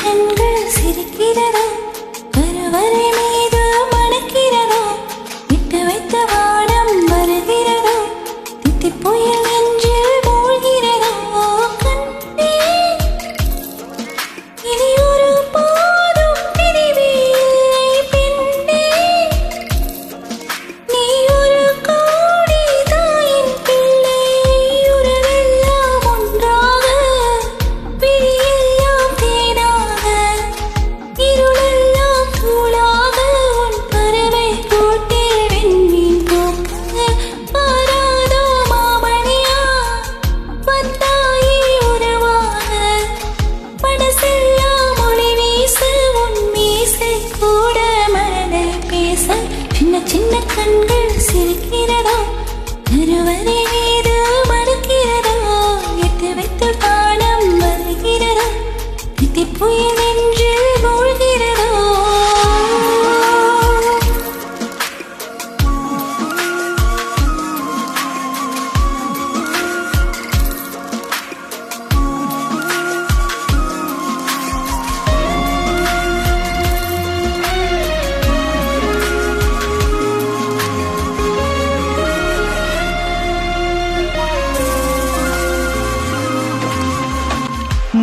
கண்கள் சிரிக்கிறதோ கருவறை மீது மணக்கிறதோ விட்டு வைத்த வானம் வருகிறதோ தித்தி புயல் நெஞ்சில் மூழ்கிறதோ கண்ணே இனி ஒரு போதும் பிரிவே இல்லை பெண்ணே நீ ஒரு கோடி தாயின் பிள்ளை உறவெல்லாம் ஒன்றாக விழியெல்லாம் தேனாக இருளெல்லாம் தூளாக உன் பறவை கூட்டில் விண்மீன் போக்க பாராதோ மாமணியா வந்தாயே உறவாக மனசெல்லாம் ஒளி வீச உன் மீசை கூட மனதை பேச சின்ன சின்ன கண்கள் சிரிக்கிறதோ கருவறை மீது மணக்கிறதோ எட்டு வைத்து பாடம் வருகிறதோ தித்தி புயல் நெஞ்சில் மூழ்கிறதோ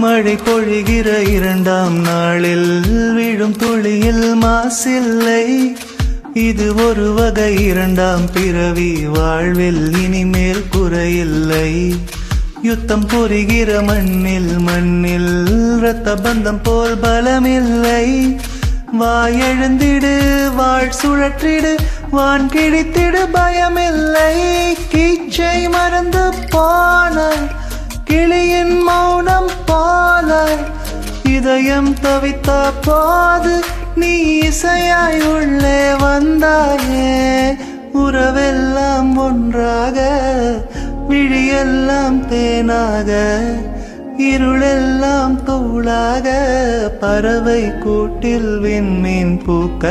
மழை பொழிகிற இரண்டாம் நாளில் விழும் துளியில் மாசில்லை. இது ஒரு வகை இரண்டாம் பிறவி வாழ்வில் இனிமேல் குறையில்லை. யுத்தம் புரிகிற மண்ணில் மண்ணில் இரத்த பந்தம் போல் பலமில்லை. வாயெழுந்திடு வாழ் சுழற்றிடு வான் கிழித்திடு பயமில்லை. கீச்சை மறந்து போன கிளியின் மௌனம் போல இதயம் தவித்த போது நீ இசையாய் உள்ளே வந்தாயே. உறவெல்லாம் ஒன்றாக விழியெல்லாம் தேனாக இருளெல்லாம் தூளாக பறவை கூட்டில் விண்மீன் பூக்க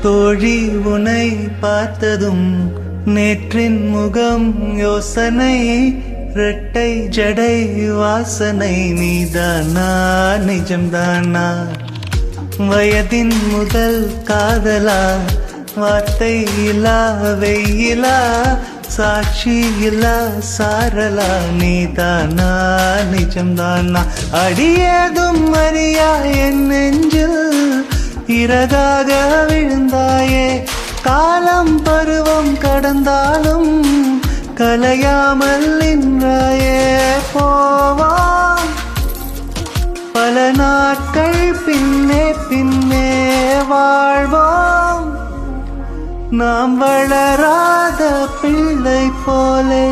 தோழி உனை பார்த்ததும் நேற்றின் முகம் யோசனை இரட்டை ஜடை வாசனை நீதானா நிஜம்தானா வயதின் முதல் காதலா வார்த்தை இல்லா வெயிலா சாட்சி இல்லா சாரலா நீதானா நிஜம்தானா அடியேதும் அறியா என் நெஞ்சில் இறகாக விழுந்தாயே. காலம் பருவம் கடந்தாலும் கலையாமல் நின்றாயே. போவாம் பல நாட்கள் பின்னே பின்னே வாழ்வோம் நாம் வளராத பிள்ளை போலே.